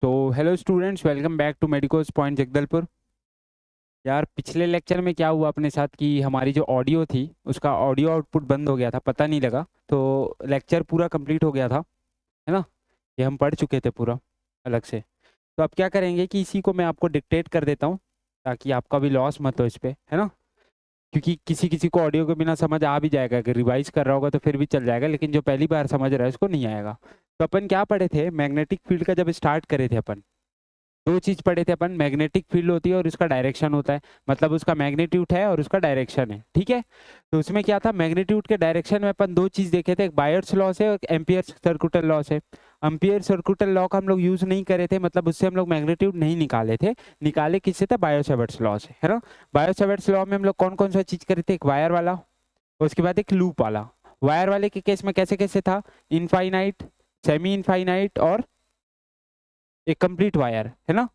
तो hello students, welcome back to medicos point Jagdalpur. यार पिछले लेक्चर में क्या हुआ अपने साथ कि हमारी जो ऑडियो थी उसका ऑडियो आउटपुट बंद हो गया था, पता नहीं लगा। तो लेक्चर पूरा कंप्लीट हो गया था, है ना। ये हम पढ़ चुके थे पूरा अलग से। तो अब क्या करेंगे कि इसी को मैं आपको डिक्टेट कर देता हूँ ताकि आपका भी लॉस मत हो इस पे, है ना। क्योंकि किसी किसी को ऑडियो के बिना समझ आ भी जाएगा, अगर रिवाइज कर रहा होगा तो फिर भी चल जाएगा, लेकिन जो पहली बार समझ रहा है उसको नहीं आएगा। तो अपन क्या पढ़े थे, मैग्नेटिक फील्ड का जब स्टार्ट करे थे अपन, दो चीज पढ़े थे अपन। मैग्नेटिक फील्ड होती है और उसका डायरेक्शन होता है, मतलब उसका मैग्नीट्यूड है और उसका डायरेक्शन है, ठीक है। तो उसमें क्या था, मैग्नीट्यूड के डायरेक्शन में अपन दो चीज देखे थे, एक बायर्स लॉ से और एक एम्पियर सर्कुटल लॉ से। एम्पियर सर्कुटल लॉ का हम लोग यूज नहीं करे थे, मतलब उससे हम लोग मैग्नीट्यूड नहीं निकाले थे। निकाले किससे थे, बायो-सावर्ट्स लॉ से, है ना। बायो-सावर्ट्स लॉ में हम लोग कौन कौन सा चीज करे थे, एक वायर वाला, उसके बाद एक लूप वाला। वायर वाले के केस में कैसे कैसे था, इनफाइनाइट, सेमी इनफाइनाइट और एक कंप्लीट वायर, है ना।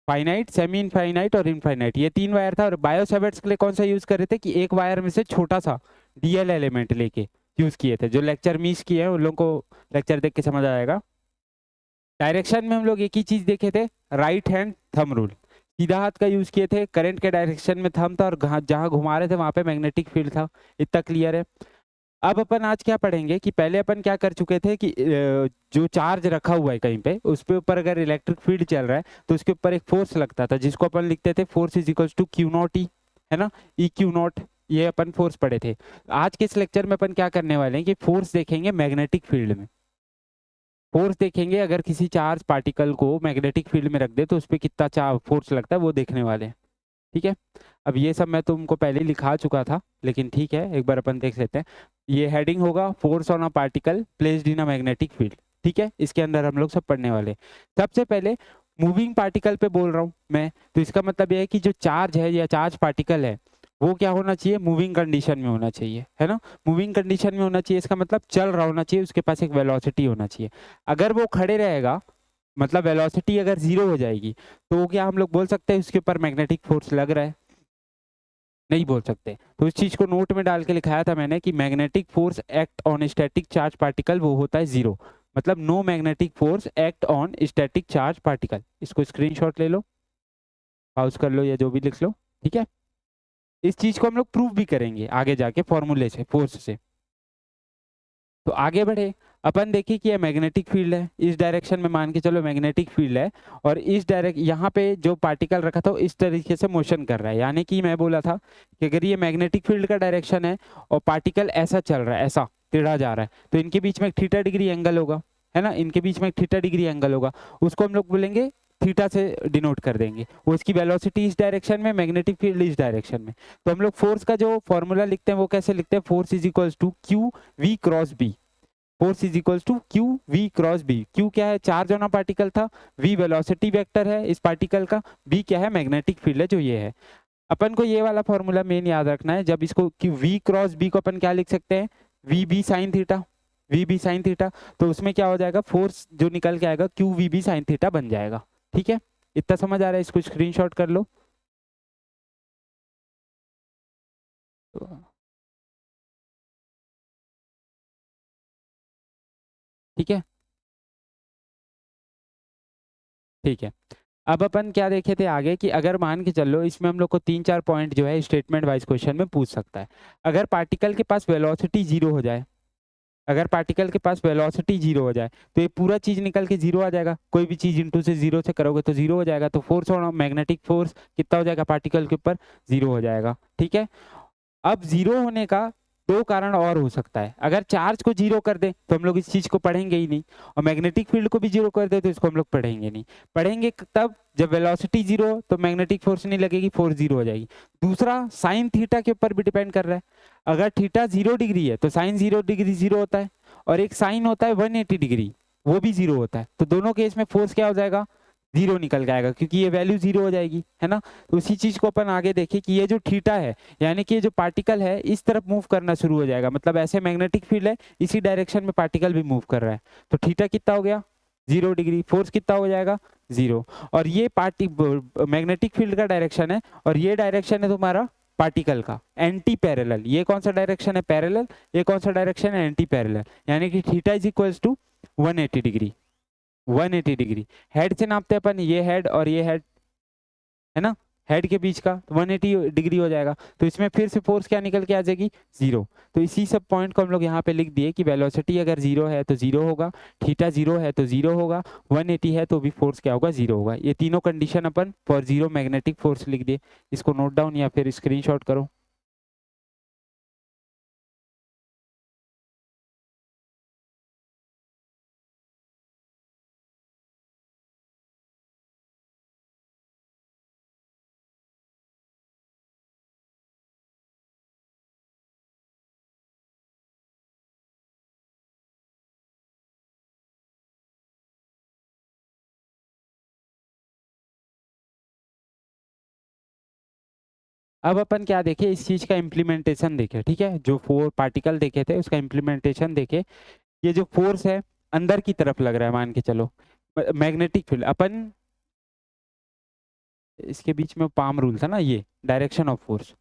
फाइनाइट, सेमी इनफाइनाइट और इनफाइनाइट, ये तीन वायर था। और बायो-सावर्ट्स के लिए कौन सा यूज कर रहे थे कि एक वायर में से छोटा सा डीएल एलिमेंट लेके यूज किए थे। जो लेक्चर मिस किए हैं उन लोगों को लेक्चर देख के समझ आएगा। डायरेक्शन में हम लोग एक ही चीज देखे थे, राइट हैंड थंब रूल, सीधा हाथ का यूज किए थे। करंट के डायरेक्शन में थंब था और जहां घुमा रहे थे वहां पे मैग्नेटिक फील्ड था। इतना क्लियर है। अब अपन आज क्या पढ़ेंगे कि पहले अपन क्या कर चुके थे कि जो चार्ज रखा हुआ है कहीं पे, उस पे ऊपर अगर इलेक्ट्रिक फील्ड चल रहा है तो उसके ऊपर एक फोर्स लगता था, जिसको अपन लिखते थे force is equals to q naught E, है ना। ई क्यू नॉट, ये अपन फोर्स पढ़े थे। आज के इस लेक्चर में अपन क्या करने वाले हैं कि फोर्स देखेंगे मैग्नेटिक फील्ड में। फोर्स देखेंगे, अगर किसी चार्ज पार्टिकल को मैग्नेटिक फील्ड में रख दे तो उस पर कितना चार्ज फोर्स लगता है वो देखने वाले हैं, ठीक है। अब ये सब मैं तुमको पहले ही लिखा चुका था, लेकिन ठीक है एक बार अपन देख लेते हैं। ये हेडिंग होगा force on a particle placed in a magnetic field, ठीक है। इसके अंदर हम लोग सब पढ़ने वाले हैं। सबसे पहले मूविंग पार्टिकल पे बोल रहा हूँ मैं, तो इसका मतलब ये है कि जो चार्ज है या चार्ज पार्टिकल है वो क्या होना चाहिए, मूविंग कंडीशन में होना चाहिए, है ना। मूविंग कंडीशन में होना चाहिए, इसका मतलब चल रहा होना चाहिए, उसके पास एक वेलोसिटी होना चाहिए। अगर वो खड़े रहेगा, मतलब वेलोसिटी अगर जीरो हो जाएगी, तो क्या हम लोग बोल सकते हैं उसके ऊपर मैग्नेटिक फोर्स लग रहा है, नहीं बोल सकते। तो इस चीज को नोट में डाल के लिखाया था मैंने कि magnetic force act on static charge particle वो होता है जीरो, मतलब no magnetic force act on static charge particle. इसको स्क्रीनशॉट ले लो, पाउज कर लो या जो भी लिख लो, ठीक है। इस चीज को हम लोग प्रूव भी करेंगे आगे जाके फॉर्मूले से, फोर्स से। तो आगे बढ़े, अपन देखिए कि ये मैग्नेटिक फील्ड है, इस डायरेक्शन में मान के चलो मैग्नेटिक फील्ड है, और इस डायरेक्ट यहाँ पे जो पार्टिकल रखा था इस तरीके से मोशन कर रहा है। यानी कि मैं बोला था कि अगर ये मैग्नेटिक फील्ड का डायरेक्शन है और पार्टिकल ऐसा चल रहा है, ऐसा टेढ़ा जा रहा है, तो इनके बीच में एक थीटा डिग्री एंगल होगा, है ना। इनके बीच में एक थीटा डिग्री एंगल होगा, उसको हम लोग बोलेंगे थीटा से डिनोट कर देंगे। वो इसकी वेलोसिटी इस डायरेक्शन में, मैग्नेटिक फील्ड इस डायरेक्शन में। तो हम लोग फोर्स का जो फॉर्मूला लिखते हैं वो कैसे लिखते हैं, force is equals to Q V cross B. Force is equals to Q V cross B. Q क्या है, चार्ज होना पार्टिकल था, वी वेलोसिटी वेक्टर है इस पार्टिकल का, बी क्या है, मैग्नेटिक फील्ड है जो ये है। अपन को ये वाला फॉर्मूला मेन याद रखना है। जब इसको कि वी क्रॉस बी को अपन क्या लिख सकते हैं, V B sine theta, V B sine theta. तो उसमें क्या हो जाएगा, फोर्स जो निकल के आएगा Q V B sine theta बन जाएगा, ठीक है। इतना समझ आ रहा है, इसको स्क्रीनशॉट कर लो। ठीक है, ठीक है। अब अपन क्या देखे थे आगे कि अगर मान के चलो इसमें हम लोग को तीन चार पॉइंट जो है स्टेटमेंट वाइज क्वेश्चन में पूछ सकता है। अगर पार्टिकल के पास वेलोसिटी जीरो हो जाए, अगर पार्टिकल के पास वेलोसिटी जीरो हो जाए तो ये पूरा चीज निकल के जीरो आ जाएगा। कोई भी चीज इंटू से जीरो से करोगे तो जीरो हो जाएगा। तो फोर्स और मैग्नेटिक फोर्स कितना हो जाएगा पार्टिकल के ऊपर, जीरो हो जाएगा, ठीक है। अब जीरो होने का दो कारण और हो सकता है। अगर चार्ज को जीरो कर दे तो हम लोग इस चीज को पढ़ेंगे ही नहीं, और मैग्नेटिक फील्ड को भी जीरो कर दे तो इसको हम लोग पढ़ेंगे नहीं। पढ़ेंगे तब जब वेलोसिटी जीरो हो तो मैग्नेटिक फोर्स नहीं लगेगी, फोर्स जीरो हो जाएगी। दूसरा, साइन थीटा के ऊपर भी डिपेंड कर रहा है। अगर थीटा 0 डिग्री है तो साइन 0 डिग्री जीरो होता है, और एक साइन होता है 180 डिग्री, वो भी जीरो होता है। तो दोनों केस में फोर्स क्या हो जाएगा, जीरो निकल के आएगा, क्योंकि ये वैल्यू जीरो हो जाएगी, है ना। तो उसी चीज को अपन आगे देखें कि ये जो थीटा है, यानी कि ये जो पार्टिकल है इस तरफ मूव करना शुरू हो जाएगा, मतलब ऐसे मैग्नेटिक फील्ड है इसी डायरेक्शन में पार्टिकल भी मूव कर रहा है। तो थीटा कितना हो गया, 0 डिग्री, फोर्स कितना हो जाएगा, जीरो। और ये पार्टी मैग्नेटिक फील्ड का डायरेक्शन है, और ये डायरेक्शन है तुम्हारा पार्टिकल का एंटी पैरेलल। ये कौन सा डायरेक्शन है, पैरेलल। ये कौन सा डायरेक्शन है, एंटी पैरेलल। यानी कि theta is equals to 180 degree. 180 degree. Head से नापते हैं अपन, ये हेड और ये हेड है ना, हेड के बीच का, तो 180 डिग्री हो जाएगा। तो इसमें फिर से फोर्स क्या निकल के आ जाएगी, जीरो। तो इसी सब पॉइंट को हम लोग यहाँ पे लिख दिए कि वेलोसिटी अगर जीरो है तो जीरो होगा, थीटा जीरो है तो जीरो होगा, 180 है तो भी फोर्स क्या होगा, जीरो होगा। ये तीनों condition upon for zero magnetic force लिख दिए। इसको नोट डाउन या फिर स्क्रीनशॉट करो। अब अपन क्या देखे, इस चीज का इम्प्लीमेंटेशन देखे, ठीक है, जो फोर पार्टिकल देखे थे उसका इम्प्लीमेंटेशन देखे। ये जो फोर्स है अंदर की तरफ लग रहा है, मान के चलो मैग्नेटिक फील्ड, अपन इसके बीच में पाम रूल था ना, ये डायरेक्शन ऑफ फोर्स।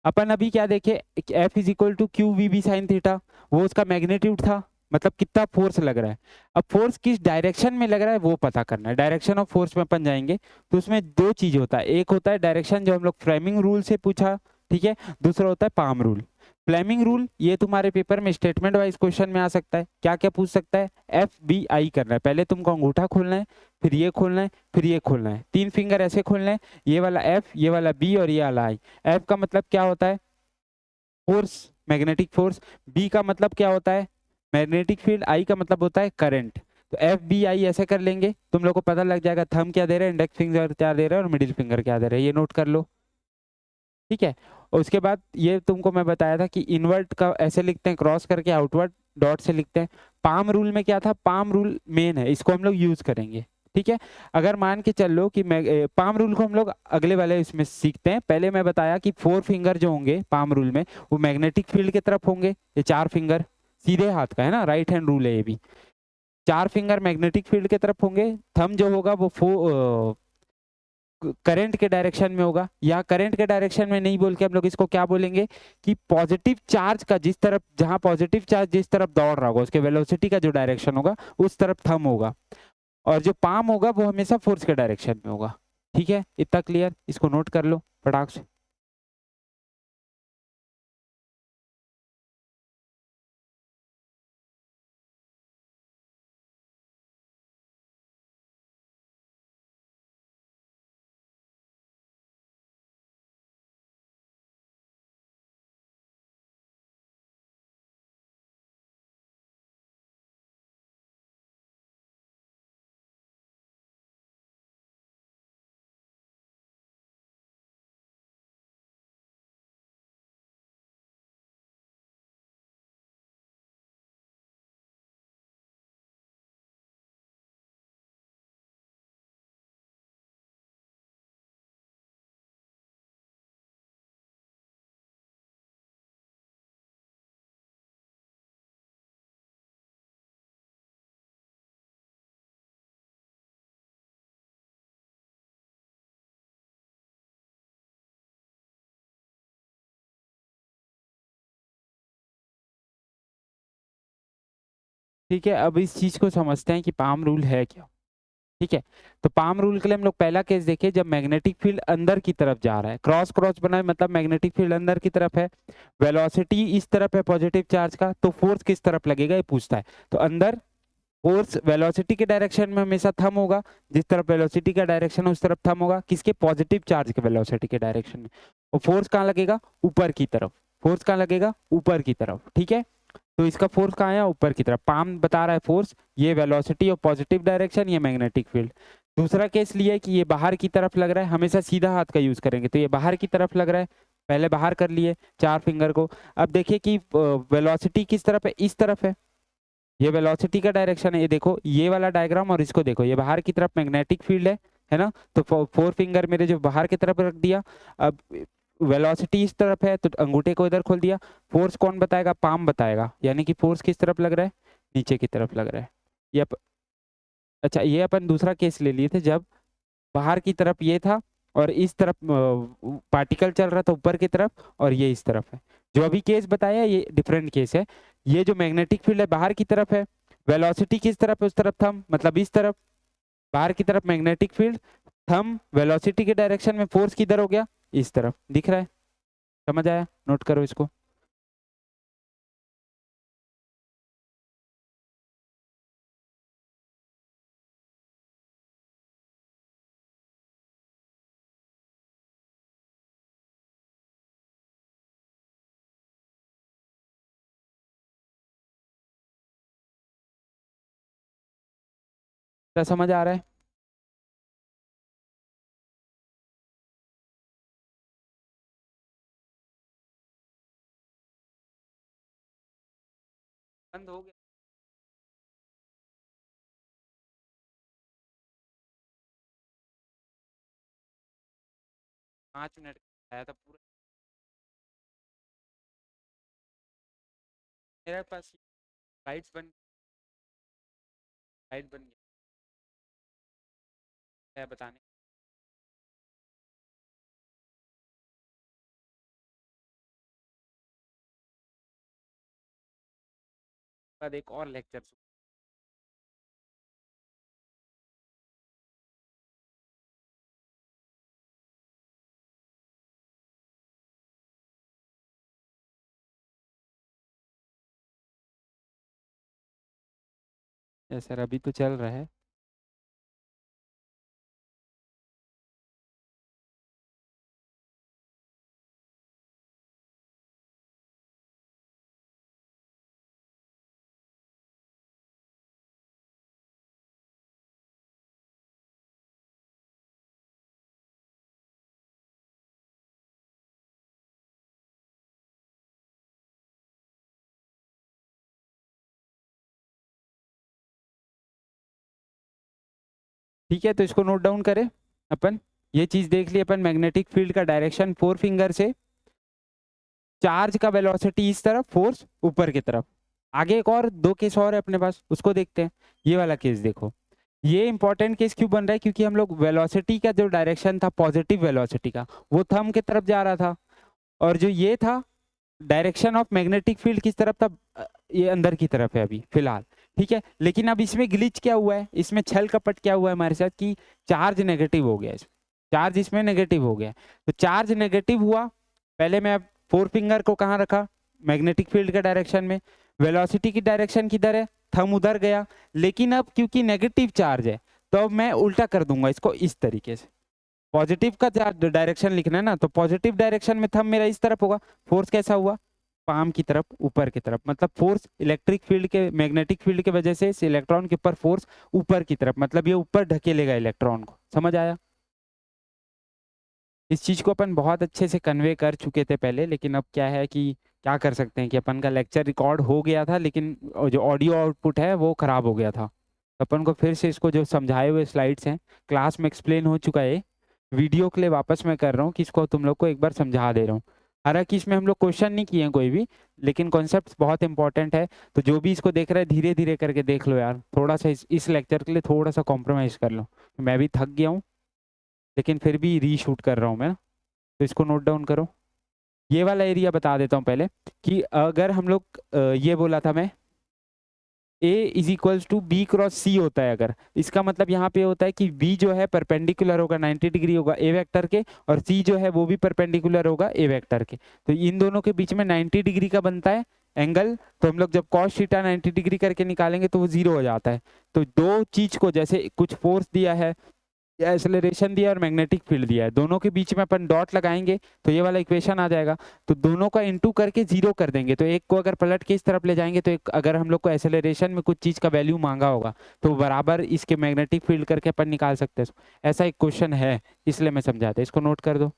अपन अभी क्या देखे, F is equal to Q V B sine theta, वो उसका मैग्नीट्यूड था, मतलब कितना फोर्स लग रहा है। अब फोर्स किस डायरेक्शन में लग रहा है वो पता करना है। डायरेक्शन ऑफ फोर्स में अपन जाएंगे तो उसमें दो चीज होता है, एक होता है डायरेक्शन जो हम लोग फ्लेमिंग रूल से पूछा, ठीक है, दूसरा होता है पाम रूल। फ्लेमिंग रूल ये तुम्हारे पेपर में स्टेटमेंट वाइज क्वेश्चन में आ सकता है। क्या क्या पूछ सकता है, एफ बी आई करना है, पहले तुमको अंगूठा खोलना है, फिर ये खोलना है, फिर ये खोलना है, तीन फिंगर ऐसे खोलना है, ये वाला एफ, ये वाला बी और ये वाला आई। एफ का मतलब क्या होता है, फोर्स, मैग्नेटिक फोर्स। बी का मतलब क्या होता है, मैग्नेटिक फील्ड। आई का मतलब होता है करंट। तो एफ बी आई ऐसे कर लेंगे, तुम लोग को पता लग जाएगा थंब क्या दे रहे हैं, इंडेक्स फिंगर क्या दे रहे हैं और मिडिल फिंगर क्या दे रहे हैं, ये नोट कर लो, ठीक है। और उसके बाद ये तुमको मैं बताया था कि इनवर्ट का ऐसे लिखते हैं, क्रॉस करके आउटवर्ड डॉट से लिखते हैं। पाम रूल में क्या था, पाम रूल मेन है, इसको हम लोग यूज करेंगे, ठीक है। अगर मान के चल लो कि मैं पाम रूल को हम लोग अगले वाले इसमें सीखते हैं। पहले मैं बताया कि फोर फिंगर जो होंगे पाम रूल में वो मैग्नेटिक फील्ड की तरफ होंगे, ये चार फिंगर सीधे हाथ का है ना, राइट हैंड रूल है ये भी। चार फिंगर मैग्नेटिक फील्ड की तरफ होंगे, थंब जो होगा वो करंट के डायरेक्शन में होगा। या करंट के डायरेक्शन में नहीं बोल के हम लोग इसको क्या बोलेंगे कि पॉजिटिव चार्ज का जिस तरफ, जहां पॉजिटिव चार्ज जिस तरफ दौड़ रहा होगा उसके वेलोसिटी का जो डायरेक्शन होगा उस तरफ थंब होगा, और जो पाम होगा वो हमेशा फोर्स के डायरेक्शन में होगा, ठीक है। इतना क्लियर, इसको नोट कर लो फटाक से। ठीक है, अब इस चीज को समझते हैं कि पाम रूल है क्या, ठीक है। तो पाम रूल के लिए हम लोग पहला केस देखे, जब मैग्नेटिक फील्ड अंदर की तरफ जा रहा है, क्रॉस क्रॉस बना है मतलब मैग्नेटिक फील्ड अंदर की तरफ है, वेलोसिटी इस तरफ है पॉजिटिव चार्ज का, तो फोर्स किस तरफ लगेगा ये पूछता है। तो अंदर फोर्स वेलोसिटी के डायरेक्शन में हमेशा थम होगा, जिस तरफ वेलोसिटी का डायरेक्शन है उस तरफ थम होगा, किसके, पॉजिटिव चार्ज के वेलोसिटी के डायरेक्शन में। और फोर्स कहाँ लगेगा, ऊपर की तरफ। फोर्स कहाँ लगेगा, ऊपर की तरफ, ठीक है। तो इसका फोर्स कहाँ है, ऊपर की तरफ। पाम बता रहा है फोर्स, ये वेलोसिटी और पॉजिटिव डायरेक्शन, ये मैग्नेटिक फील्ड। दूसरा केस लिया है कि ये बाहर की तरफ लग रहा है, हमेशा सीधा हाथ का यूज करेंगे, तो ये बाहर की तरफ लग रहा है, पहले बाहर कर लिए चार फिंगर को। अब देखिए कि वेलोसिटी किस तरफ है, इस तरफ है, ये वेलोसिटी का डायरेक्शन है। ये देखो ये वाला डायग्राम और इसको देखो, ये बाहर की तरफ मैग्नेटिक फील्ड है ना, तो फोर फिंगर मेरे जो बाहर की तरफ रख दिया। अब वेलोसिटी इस तरफ है तो अंगूठे को इधर खोल दिया। फोर्स कौन बताएगा, पाम बताएगा, यानी कि फोर्स किस तरफ लग रहा है, नीचे की तरफ लग रहा है। ये अच्छा, ये अपन दूसरा केस ले लिए थे जब बाहर की तरफ ये था और इस तरफ पार्टिकल चल रहा था ऊपर की तरफ, और ये इस तरफ है। जो अभी केस बताया ये डिफरेंट केस है। ये जो मैग्नेटिक फील्ड है बाहर की तरफ है, वेलोसिटी किस तरफ है, उस तरफ थम, मतलब इस तरफ, बाहर की तरफ मैग्नेटिक फील्ड, थंब वेलोसिटी के डायरेक्शन में, फोर्स किधर हो गया, इस तरफ दिख रहा है। समझ आया, नोट करो इसको। क्या समझ आ रहा है? 5 हो गया, 5 मिनट आया था पूरा। मेरे पास स्लाइड्स बन गया है बताने के बाद एक और लेक्चर। सर अभी तो चल रहा है। ठीक है, तो इसको नोट डाउन करें अपन। ये चीज देख ली अपन, मैग्नेटिक फील्ड का डायरेक्शन 4 फिंगर से, चार्ज का वेलोसिटी इस तरफ, फोर्स ऊपर की तरफ। आगे एक और 2 केस और है अपने पास, उसको देखते हैं। ये वाला केस देखो, ये इंपॉर्टेंट केस क्यों बन रहा है, क्योंकि हम लोग वेलोसिटी का जो डायरेक्शन था पॉजिटिव वेलोसिटी का, वो थंब की तरफ जा रहा था, और जो ये था डायरेक्शन ऑफ मैग्नेटिक फील्ड किस तरफ था, ये अंदर की तरफ है अभी फिलहाल। ठीक है, लेकिन अब इसमें ग्लिच क्या हुआ है, इसमें छल कपट क्या हुआ है हमारे साथ, कि चार्ज नेगेटिव हो गया इसमें, चार्ज इसमें नेगेटिव हो गया। तो चार्ज नेगेटिव हुआ, पहले मैं 4 फिंगर को कहाँ रखा, मैग्नेटिक फील्ड के डायरेक्शन में, वेलोसिटी की डायरेक्शन किधर है, थंब उधर गया। लेकिन अब क्योंकि नेगेटिव चार्ज है, तो अब मैं उल्टा कर दूंगा इसको इस तरीके से। पॉजिटिव का डायरेक्शन लिखना है ना, तो पॉजिटिव डायरेक्शन में थंब मेरा इस तरफ होगा, फोर्स कैसा हुआ, पाम की तरफ, ऊपर की तरफ, मतलब फोर्स इलेक्ट्रिक फील्ड के, मैग्नेटिक फील्ड के वजह से इस इलेक्ट्रॉन के ऊपर फोर्स ऊपर की तरफ, मतलब ये ऊपर ढकेलेगा इलेक्ट्रॉन को। समझ आया? इस चीज को अपन बहुत अच्छे से कन्वे कर चुके थे पहले, लेकिन अब क्या है कि क्या कर सकते हैं कि अपन का लेक्चर रिकॉर्ड हो गया था, लेकिन जो ऑडियो आउटपुट है वो खराब हो गया था। तो अपन को फिर से इसको, जो समझाए हुए स्लाइड्स हैं क्लास में एक्सप्लेन हो चुका है, वीडियो के लिए वापस मैं कर रहा हूँ कि इसको तुम लोग को एक बार समझा दे रहा हूँ। हालांकि इसमें हम लोग क्वेश्चन नहीं किए हैं कोई भी, लेकिन कॉन्सेप्ट बहुत इंपॉर्टेंट है। तो जो भी इसको देख रहा है धीरे धीरे करके देख लो यार, थोड़ा सा इस लेक्चर के लिए थोड़ा सा कॉम्प्रोमाइज कर लो। मैं भी थक गया हूँ, लेकिन फिर भी रीशूट कर रहा हूँ मैं। तो इसको नोट डाउन करो। ये वाला एरिया बता देता हूँ पहले, कि अगर हम लोग ये बोला था मैं, A is equals to B cross C होता है, अगर इसका मतलब यहाँ पे होता है कि बी जो है परपेंडिकुलर होगा, 90 डिग्री होगा ए वेक्टर के, और सी जो है वो भी परपेंडिकुलर होगा ए वेक्टर के। तो इन दोनों के बीच में 90 डिग्री का बनता है एंगल। तो हम लोग जब cos थीटा 90 डिग्री करके निकालेंगे तो वो 0 हो जाता है। तो दो चीज को, जैसे कुछ फोर्स दिया है या एक्सेलरेशन दिया है और मैग्नेटिक फील्ड दिया है, दोनों के बीच में अपन डॉट लगाएंगे तो ये वाला इक्वेशन आ जाएगा। तो दोनों का इनटू करके 0 कर देंगे, तो एक को अगर पलट के इस तरफ ले जाएंगे, तो एक अगर हम लोग को एक्सेलरेशन में कुछ चीज का वैल्यू मांगा होगा, तो बराबर इसके मैग्नेटिक फील्ड करके अपन निकाल सकते हैं। ऐसा एक क्वेश्चन है, इसलिए मैं समझाता, इसको नोट कर दो।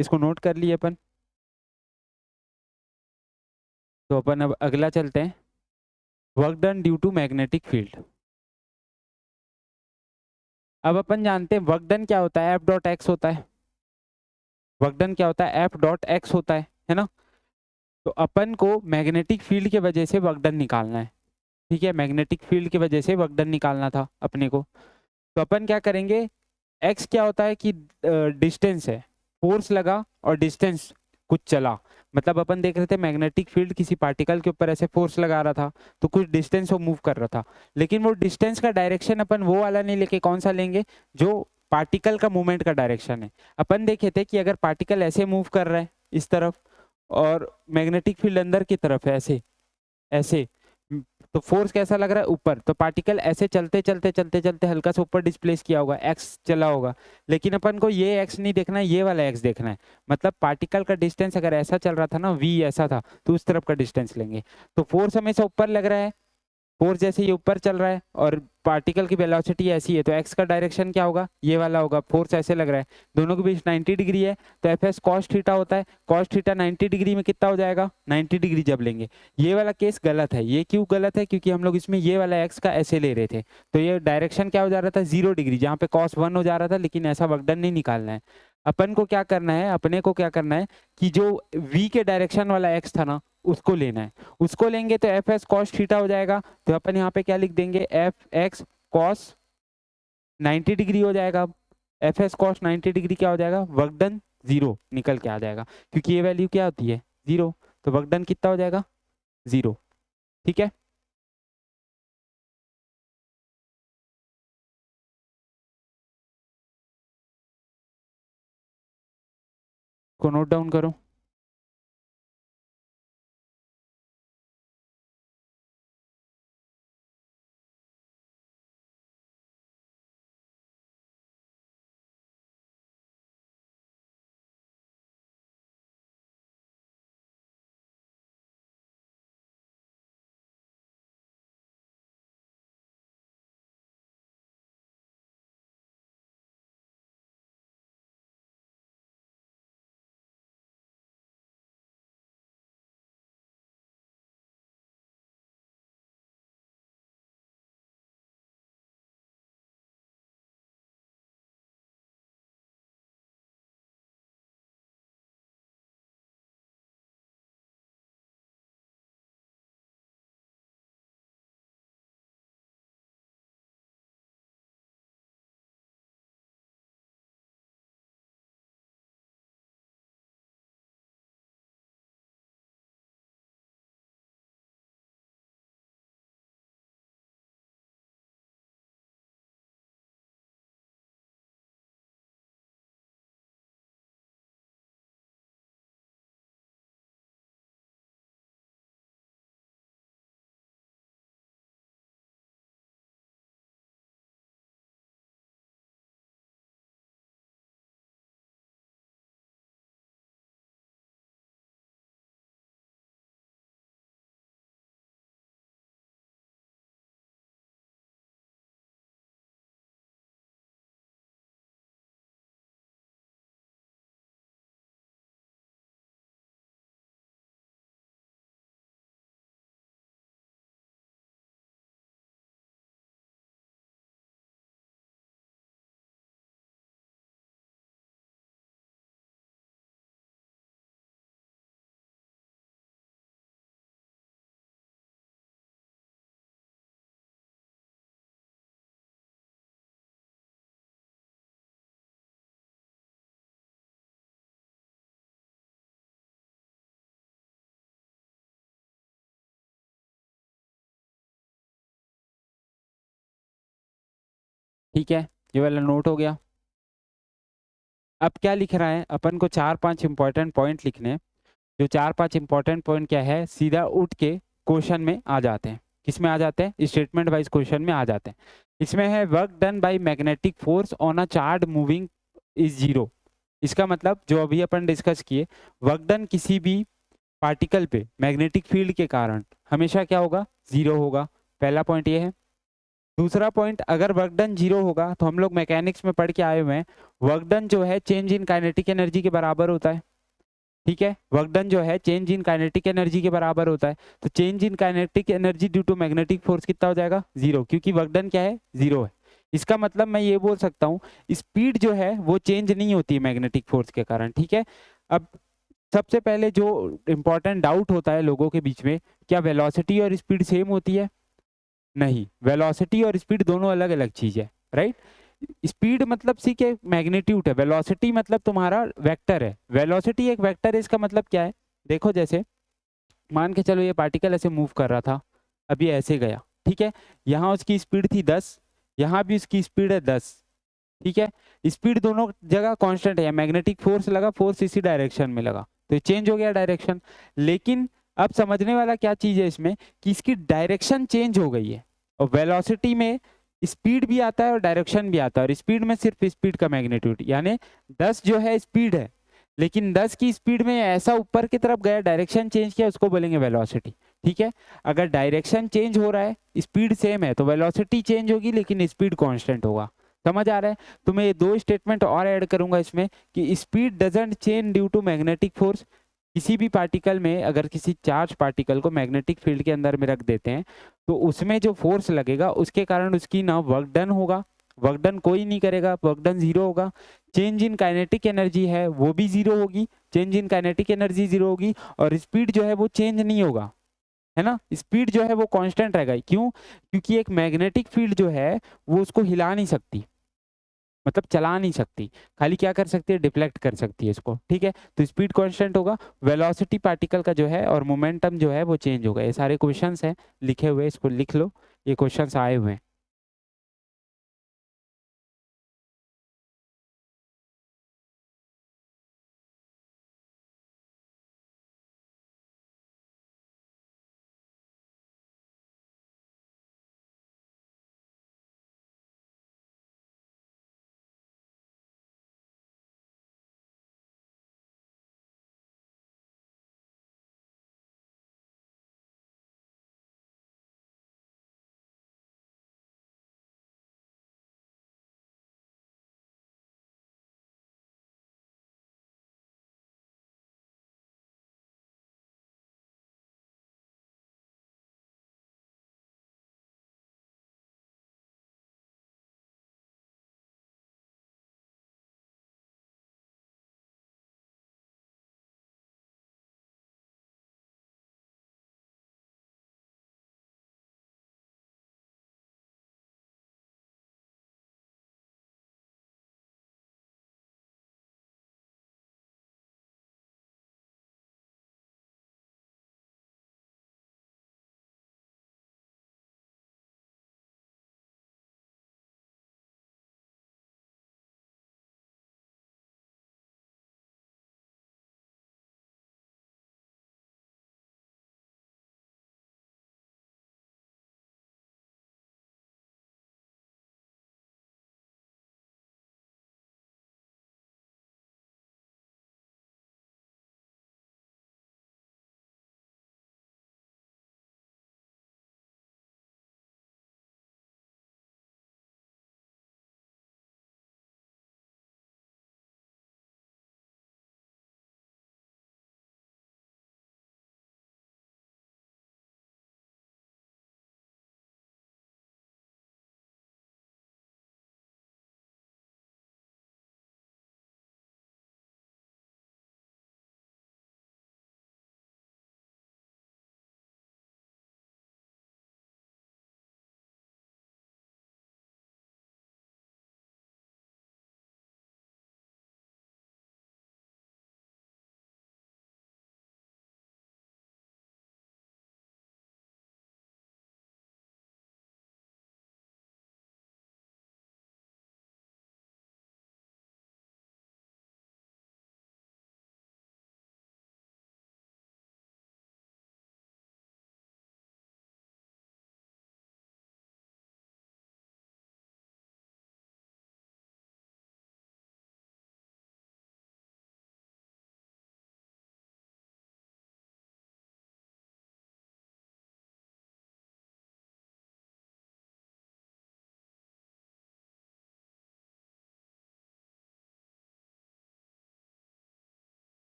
इसको नोट कर लिए अपन। तो अपन अब अगला चलते हैं, work done due to magnetic field. अब अपन जानते हैं वर्क डन क्या होता है, एफ डॉट एक्स होता है। वर्क डन क्या होता है, एफ डॉट एक्स होता है ना। तो अपन को मैग्नेटिक फील्ड के वजह से वर्क डन निकालना है। ठीक है, मैग्नेटिक फील्ड की वजह से वर्क डन निकालना था अपने को। तो अपन क्या करेंगे, एक्स क्या होता है कि डिस्टेंस है, फोर्स लगा और डिस्टेंस कुछ चला। मतलब अपन देख रहे थे मैग्नेटिक फील्ड किसी पार्टिकल के ऊपर ऐसे फोर्स लगा रहा था, तो कुछ डिस्टेंस वो मूव कर रहा था। लेकिन वो डिस्टेंस का डायरेक्शन अपन वो वाला नहीं लेके कौन सा लेंगे, जो पार्टिकल का मूवमेंट का डायरेक्शन है। अपन देखे थे कि अगर पार्टिकल ऐसे मूव कर रहा है इस तरफ, और मैग्नेटिक फील्ड अंदर की तरफ है ऐसे ऐसे, तो फोर्स कैसा लग रहा है, ऊपर। तो पार्टिकल ऐसे चलते चलते चलते चलते हल्का सा ऊपर डिस्प्लेस किया होगा, एक्स चला होगा। लेकिन अपन को ये एक्स नहीं देखना है, ये वाला एक्स देखना है। मतलब पार्टिकल का डिस्टेंस अगर ऐसा चल रहा था ना, वी ऐसा था, तो उस तरफ का डिस्टेंस लेंगे। तो फोर्स हमेशा ऊपर लग रहा है, फोर्स जैसे ये ऊपर चल रहा है और पार्टिकल की वेलोसिटी ऐसी है, तो एक्स का डायरेक्शन क्या होगा, ये वाला होगा। फोर्स ऐसे लग रहा है, दोनों के बीच 90 डिग्री है, तो एफ एस कॉस थीटा होता है। कॉस थीटा 90 डिग्री में कितना हो जाएगा, 90 डिग्री जब लेंगे। ये वाला केस गलत है। ये क्यों गलत है, क्योंकि हम लोग इसमें ये वाला एक्स का ऐसे ले रहे थे, तो ये डायरेक्शन क्या हो जा रहा था, 0 डिग्री, जहाँ पे कॉस 1 हो जा रहा था। लेकिन ऐसा वर्क डन नहीं निकालना है। अपन को क्या करना है, अपने को क्या करना है कि जो v के डायरेक्शन वाला एक्स था ना, उसको लेना है। उसको लेंगे तो एफ एस कॉस थीटा हो जाएगा। तो अपन यहाँ पे क्या लिख देंगे, एफ एक्स कॉस 90 डिग्री हो जाएगा। एफ एस कॉस 90 डिग्री क्या हो जाएगा, वर्क डन 0 निकल के आ जाएगा, क्योंकि ये वैल्यू क्या होती है, 0। तो वर्क डन कितना हो जाएगा, 0। ठीक है, को नोट डाउन करो। ठीक है, ये वाला नोट हो गया। अब क्या लिख रहा है, अपन को 4-5 इंपॉर्टेंट पॉइंट लिखने हैं। जो 4-5 इंपॉर्टेंट पॉइंट क्या है, सीधा उठ के क्वेश्चन में आ जाते हैं। किस में आ जाते हैं, स्टेटमेंट वाइज क्वेश्चन में आ जाते हैं। इसमें है work done by magnetic force on a charge moving is 0। इसका मतलब जो अभी अपन डिस्कस किए, वर्क डन किसी भी पार्टिकल पे मैग्नेटिक फील्ड के कारण हमेशा क्या होगा, 0 होगा। पहला पॉइंट ये है। दूसरा पॉइंट, अगर वर्क डन जीरो होगा तो हम लोग मैकेनिक्स में पढ़ के आए हुए हैं, वर्क डन जो है चेंज इन काइनेटिक एनर्जी के बराबर होता है। ठीक है, वर्क डन जो है चेंज इन काइनेटिक एनर्जी के बराबर होता है। तो change in kinetic energy due to magnetic force कितना हो जाएगा? जीरो, क्योंकि वर्क डन क्या है? जीरो है। इसका मतलब मैं ये बोल सकता हूँ स्पीड जो है वो चेंज नहीं होती है मैग्नेटिक फोर्स के कारण। ठीक है, अब सबसे पहले जो इंपॉर्टेंट डाउट होता है लोगों के बीच में, क्या वेलोसिटी और स्पीड सेम होती है? नहीं, वेलोसिटी और स्पीड दोनों अलग अलग चीज है, राइट। स्पीड मतलब सी के मैग्नीट्यूड है, वेलोसिटी मतलब तुम्हारा वेक्टर है। वेलोसिटी एक वेक्टर है, इसका मतलब क्या है? देखो जैसे मान के चलो ये पार्टिकल ऐसे मूव कर रहा था, अभी ऐसे गया, ठीक है, यहाँ उसकी स्पीड थी 10, यहाँ भी उसकी स्पीड है 10। ठीक है, स्पीड दोनों जगह कांस्टेंट है, मैग्नेटिक फोर्स लगा, फोर्स इसी डायरेक्शन में लगा, तो ये चेंज हो गया डायरेक्शन। लेकिन अब समझने वाला क्या चीज है इसमें, कि इसकी डायरेक्शन चेंज हो गई है। और वेलोसिटी में स्पीड भी आता है और डायरेक्शन भी आता है, और स्पीड में सिर्फ स्पीड का मैग्नीट्यूड, यानी 10 जो है स्पीड है, लेकिन 10 की स्पीड में ऐसा ऊपर की तरफ गया, डायरेक्शन चेंज किया, उसको बोलेंगे वेलोसिटी। ठीक है, अगर डायरेक्शन चेंज हो रहा है, स्पीड सेम है, तो वेलोसिटी चेंज होगी लेकिन स्पीड कांस्टेंट होगा। समझ आ रहा है? तो मैं ये दो स्टेटमेंट और ऐड करूंगा इसमें, कि speed doesn't change due to magnetic force. किसी भी पार्टिकल में अगर किसी चार्ज पार्टिकल को मैग्नेटिक फील्ड के अंदर में रख देते हैं, तो उसमें जो फोर्स लगेगा उसके कारण उसकी ना वर्क डन होगा, वर्क डन कोई नहीं करेगा, वर्क डन जीरो होगा। चेंज इन काइनेटिक एनर्जी है वो भी जीरो होगी, change in kinetic energy zero होगी, और स्पीड जो है वो चेंज नहीं होगा, है ना। स्पीड जो है वो कांस्टेंट रहेगा। क्यों? क्योंकि एक मैग्नेटिक फील्ड जो है वो उसको हिला नहीं सकती, मतलब चला नहीं सकती, खाली क्या कर सकती है? डिफ्लेक्ट कर सकती है इसको। ठीक है, तो स्पीड कांस्टेंट होगा, वेलोसिटी पार्टिकल का जो है और मोमेंटम जो है वो चेंज होगा। ये सारे क्वेश्चंस हैं लिखे हुए, इसको लिख लो, ये क्वेश्चंस आए हुए हैं।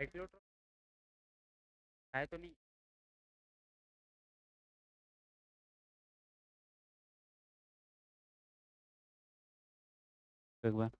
साइक्लोट्रॉन है तो नहीं। एक बार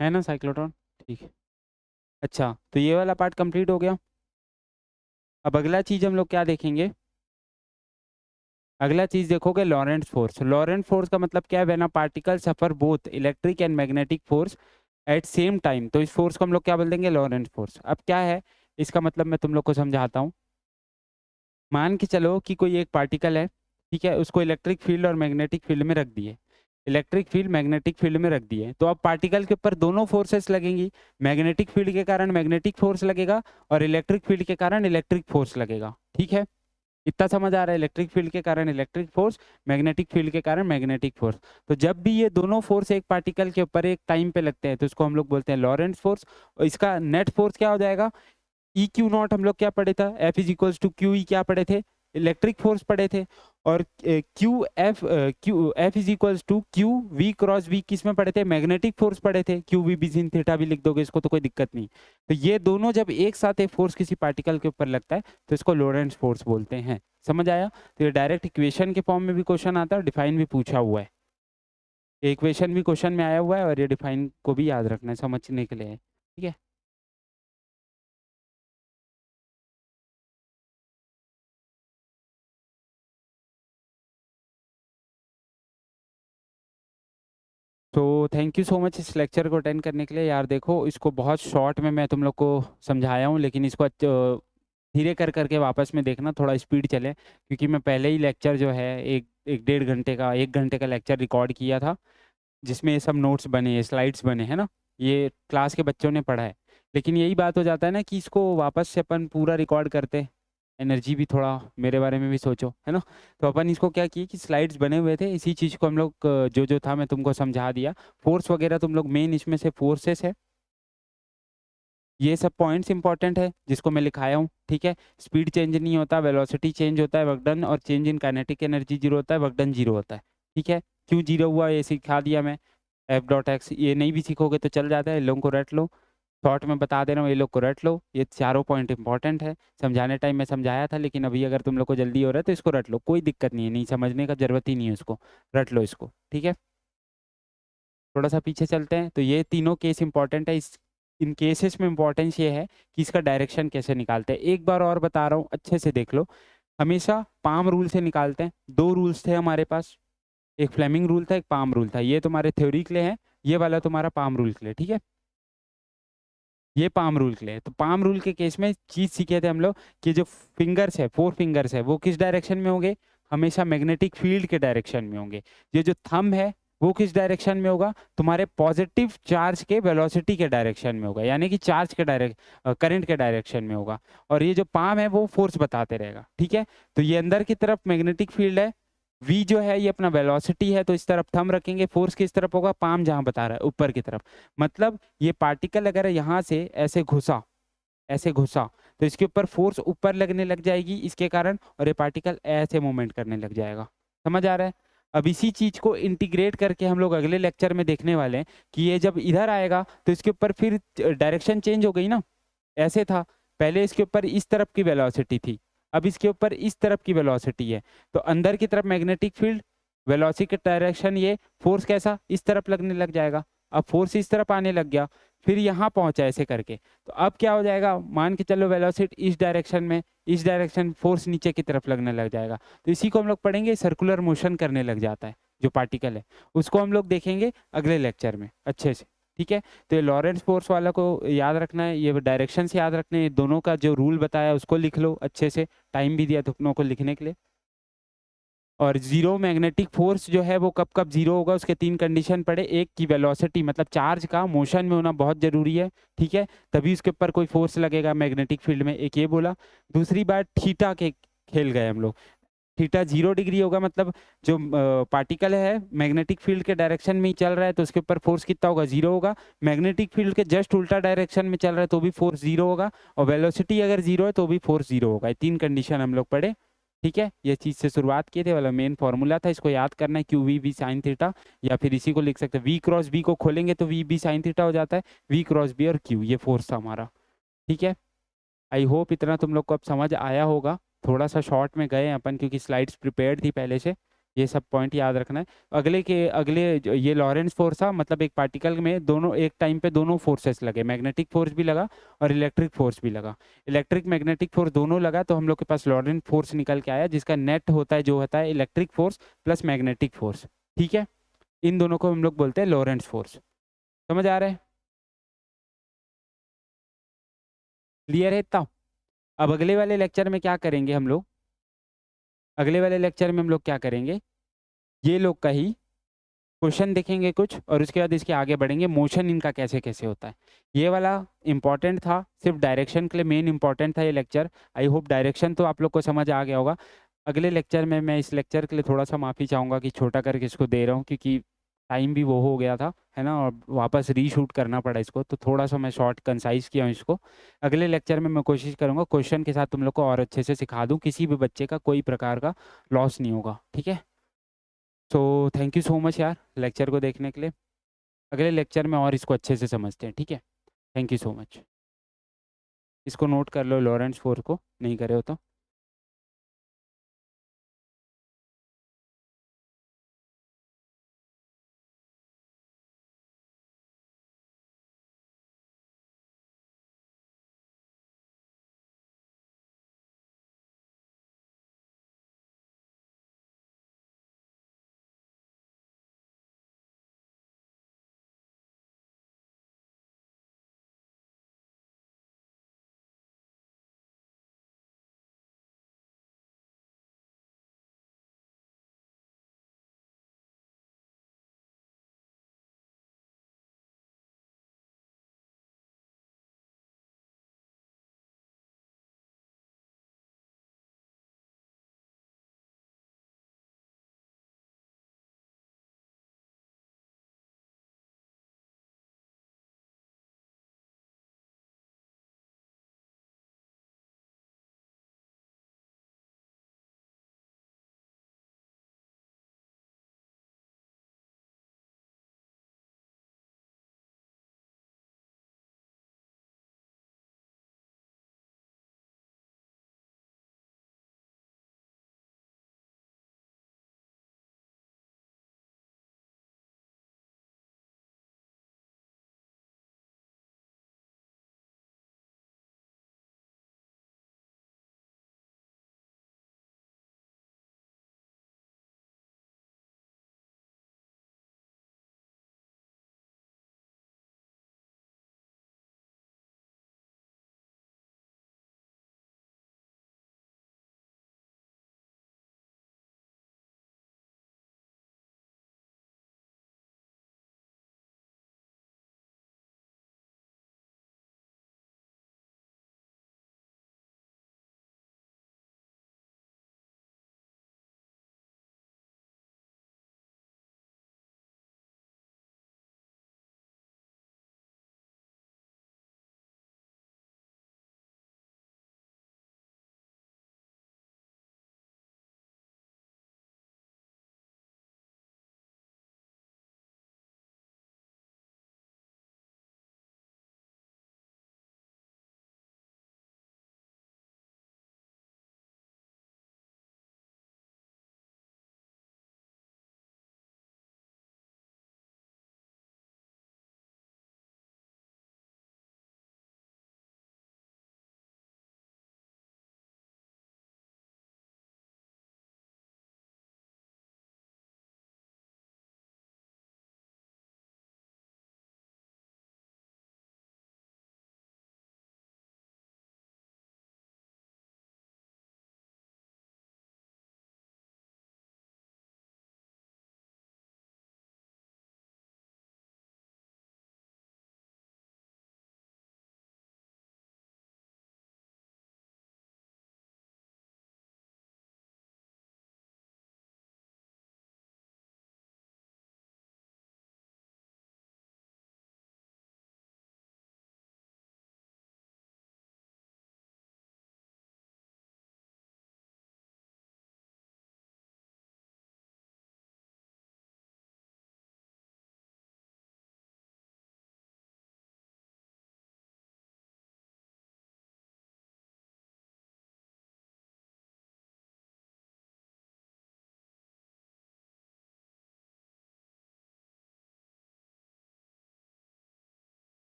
है ना साइक्लोट्रॉन। ठीक है। अच्छा तो ये वाला पार्ट कंप्लीट हो गया। अब अगला चीज हम लोग क्या देखेंगे। अगला चीज देखोगे लॉरेंट फोर्स। लॉरेंट फोर्स का मतलब क्या है, when a particle suffer both electric and magnetic force at same time, तो इस फोर्स को हम लोग क्या बोल देंगे, लॉरेंट फोर्स। अब क्या है इसका मतलब, मैं तुम लोग को समझाता हूँ। मान के चलो कि कोई एक पार्टिकल है, ठीक है, उसको इलेक्ट्रिक फील्ड और मैग्नेटिक फील्ड में रख दिए। इलेक्ट्रिक फील्ड मैग्नेटिक फील्ड में रख दिए तो अब पार्टिकल के ऊपर दोनों फोर्सेस लगेंगी। मैग्नेटिक फील्ड के कारण मैग्नेटिक फोर्स लगेगा और इलेक्ट्रिक फील्ड के कारण इलेक्ट्रिक फोर्स लगेगा। ठीक है, इतना समझ आ रहा है। इलेक्ट्रिक फील्ड के कारण इलेक्ट्रिक फोर्स, मैग्नेटिक फील्ड के कारण मैग्नेटिक फोर्स। तो जब भी ये दोनों फोर्स एक पार्टिकल के ऊपर एक टाइम पे लगते हैं तो इसको हम लोग बोलते हैं लॉरेंट्ज फोर्स। और इसका नेट फोर्स क्या हो जाएगा, ई क्यू नॉट। हम लोग क्या पढ़े था, F is equals to Q E, क्या पढ़े थे, इलेक्ट्रिक फोर्स पढ़े थे। और Q F is equals to Q V cross V किस में पढ़े थे, मैग्नेटिक फोर्स पढ़े थे। Q V B sin theta भी लिख दोगे इसको तो कोई दिक्कत नहीं। तो ये दोनों जब एक साथ एक फोर्स किसी पार्टिकल के ऊपर लगता है तो इसको लोरेंट्ज फोर्स बोलते हैं। समझ आया। तो ये डायरेक्ट इक्वेशन के फॉर्म में भी क्वेश्चन आता है और डिफाइन भी पूछा हुआ है। इक्वेशन भी क्वेश्चन में आया हुआ है और ये डिफाइन को भी याद रखना है समझने के लिए। ठीक है। तो थैंक यू सो मच इस लेक्चर को अटेंड करने के लिए। यार देखो इसको बहुत शॉर्ट में मैं तुम लोग को समझाया हूँ, लेकिन इसको धीरे कर करके वापस में देखना, थोड़ा स्पीड चले, क्योंकि मैं पहले ही लेक्चर जो है एक एक 1.5 घंटे का 1 घंटे का लेक्चर रिकॉर्ड किया था, जिसमें ये सब नोट्स बने, स्लाइड्स बने हैं ना, ये क्लास के बच्चों ने पढ़ा है। लेकिन यही बात हो जाता है ना कि इसको वापस से अपन पूरा रिकॉर्ड करते, एनर्जी भी थोड़ा, मेरे बारे में भी सोचो, है ना। तो अपन इसको क्या किए कि स्लाइड्स बने हुए थे, इसी चीज़ को हम लोग जो जो था मैं तुमको समझा दिया। फोर्स वगैरह तुम लोग मेन इसमें से फोर्सेस है, ये सब पॉइंट्स इंपॉर्टेंट है जिसको मैं लिखाया हूँ। ठीक है, स्पीड चेंज नहीं होता, वेलोसिटी चेंज होता है, वर्क डन, और change in kinetic energy zero होता है, वर्क डन जीरो होता है। ठीक है, क्यों जीरो हुआ ये सिखा दिया मैं। एफ डॉट एक्स, ये नहीं भी सीखोगे तो चल जाता है, इन लोगों को रट लो। शॉर्ट में बता दे रहा हूँ, ये लोग को रट लो, ये चारों पॉइंट इंपॉर्टेंट है। समझाने टाइम में समझाया था, लेकिन अभी अगर तुम लोग को जल्दी हो रहा है तो इसको रट लो, कोई दिक्कत नहीं है, नहीं समझने का जरूरत ही नहीं है उसको, रट लो इसको। ठीक है, थोड़ा सा पीछे चलते हैं। तो ये तीनों केस इंपॉर्टेंट है। इस इन केसेस में इंपॉर्टेंस ये है कि इसका डायरेक्शन कैसे निकालते हैं। एक बार और बता रहा हूँ, अच्छे से देख लो। हमेशा पाम रूल से निकालते हैं। दो रूल्स थे हमारे पास, एक फ्लेमिंग रूल था, एक पाम रूल था। ये तुम्हारे थ्योरी के लिए है, ये वाला तुम्हारा पाम रूल के लिए। ठीक है, ये पाम रूल के लिए। तो पाम रूल के केस में चीज सीखे थे हम लोग कि जो फिंगर्स है, फोर फिंगर्स है, वो किस डायरेक्शन में होंगे, हमेशा मैग्नेटिक फील्ड के डायरेक्शन में होंगे। ये जो थंब है वो किस डायरेक्शन में होगा, तुम्हारे पॉजिटिव चार्ज के वेलोसिटी के डायरेक्शन में होगा, यानी कि चार्ज के करंट के डायरेक्शन में होगा। और ये जो पाम है वो फोर्स बताते रहेगा। ठीक है, तो ये अंदर की तरफ मैग्नेटिक फील्ड है, वी जो है ये अपना वेलोसिटी है, तो इस तरफ थंब रखेंगे, फोर्स किस तरफ होगा, पाम जहां बता रहा है ऊपर की तरफ। मतलब ये पार्टिकल अगर यहाँ से ऐसे घुसा, ऐसे घुसा, तो इसके ऊपर फोर्स ऊपर लगने लग जाएगी इसके कारण, और ये पार्टिकल ऐसे मूवमेंट करने लग जाएगा। समझ आ रहा है। अब इसी चीज़ को इंटीग्रेट करके हम लोग अगले लेक्चर में देखने वाले हैं कि ये जब इधर आएगा तो इसके ऊपर फिर डायरेक्शन चेंज हो गई ना। ऐसे था, पहले इसके ऊपर इस तरफ की वेलोसिटी थी, अब इसके ऊपर इस तरफ की वेलोसिटी है। तो अंदर की तरफ मैग्नेटिक फील्ड, वेलोसिटी का डायरेक्शन ये, फोर्स कैसा इस तरफ लगने लग जाएगा। अब फोर्स इस तरफ आने लग गया, फिर यहाँ पहुंचा ऐसे करके। तो अब क्या हो जाएगा, मान के चलो वेलोसिटी इस डायरेक्शन में, इस डायरेक्शन फोर्स नीचे की तरफ लगने लग जाएगा। तो इसी को हम लोग पढ़ेंगे, सर्कुलर मोशन करने लग जाता है जो पार्टिकल है, उसको हम लोग देखेंगे अगले लेक्चर में अच्छे से। ठीक है, तो ये लॉरेंस फोर्स वाला को याद रखना है, ये डायरेक्शन से याद रखना है, दोनों का जो रूल बताया उसको लिख लो अच्छे से, टाइम भी दिया दोनों को लिखने के लिए। और जीरो मैग्नेटिक फोर्स जो है वो कब कब जीरो होगा, उसके तीन कंडीशन पड़े। एक की वेलोसिटी मतलब चार्ज का मोशन में होना बहुत जरूरी है, ठीक है, तभी उसके ऊपर कोई फोर्स लगेगा मैग्नेटिक फील्ड में, एक ये बोला। दूसरी बात थीटा के खेल गए हम लोग, थीटा 0 डिग्री होगा, मतलब जो पार्टिकल है मैग्नेटिक फील्ड के डायरेक्शन में ही चल रहा है तो उसके ऊपर फोर्स कितना होगा, 0 होगा। मैग्नेटिक फील्ड के जस्ट उल्टा डायरेक्शन में चल रहा है तो भी फोर्स 0 होगा, और वेलोसिटी अगर 0 है तो भी फोर्स 0 होगा। ये तीन कंडीशन हम लोग पढ़े, ठीक है। ये चीज़ से शुरुआत किए थे, वाला मेन फॉर्मूला था, इसको याद करना है, Q V B sine theta, या फिर इसी को लिख सकते हैं वी क्रॉस बी को खोलेंगे तो वी बी साइन थीटा हो जाता है, वी क्रॉस बी और क्यू, ये फोर्स था हमारा, ठीक है। आई होप इतना तुम लोग को अब समझ आया होगा। थोड़ा सा शॉर्ट में गए अपन क्योंकि स्लाइड्स प्रिपेयर्ड थी पहले से, ये सब पॉइंट याद रखना है। अगले ये लॉरेंस फोर्स था, मतलब एक पार्टिकल में दोनों एक टाइम पे दोनों फोर्सेस लगे, मैग्नेटिक फोर्स भी लगा और इलेक्ट्रिक फोर्स भी लगा। इलेक्ट्रिक मैग्नेटिक फोर्स दोनों लगा तो हम लोग के पास लॉरेंस फोर्स निकल के आया, जिसका नेट होता है जो होता है electric force plus magnetic force, ठीक है। इन दोनों को हम लोग बोलते हैं लॉरेंस फोर्स। समझ आ रहा है, क्लियर है इतना। अब अगले वाले लेक्चर में क्या करेंगे हम लोग, अगले वाले लेक्चर में हम लोग क्या करेंगे, ये लोग का ही क्वेश्चन देखेंगे कुछ, और उसके बाद इसके आगे बढ़ेंगे मोशन इनका कैसे कैसे होता है। ये वाला इंपॉर्टेंट था, सिर्फ डायरेक्शन के लिए मेन इंपॉर्टेंट था ये लेक्चर। आई होप डायरेक्शन तो आप लोग को समझ आ गया होगा। अगले लेक्चर में मैं इस लेक्चर के लिए थोड़ा सा माफ़ी चाहूँगा कि छोटा करके इसको दे रहा हूँ, क्योंकि टाइम भी वो हो गया था, है ना, और वापस रीशूट करना पड़ा इसको, तो थोड़ा सा मैं शॉर्ट कंसाइज किया हूँ इसको। अगले लेक्चर में मैं कोशिश करूँगा क्वेश्चन के साथ तुम लोग को और अच्छे से सिखा दूँ, किसी भी बच्चे का कोई प्रकार का लॉस नहीं होगा, ठीक है। So thank you so much यार लेक्चर को देखने के लिए। अगले लेक्चर में और इसको अच्छे से समझते हैं, ठीक है। Thank you so much. इसको नोट कर लो लॉरेंस फोर्स को, नहीं करे हो तो।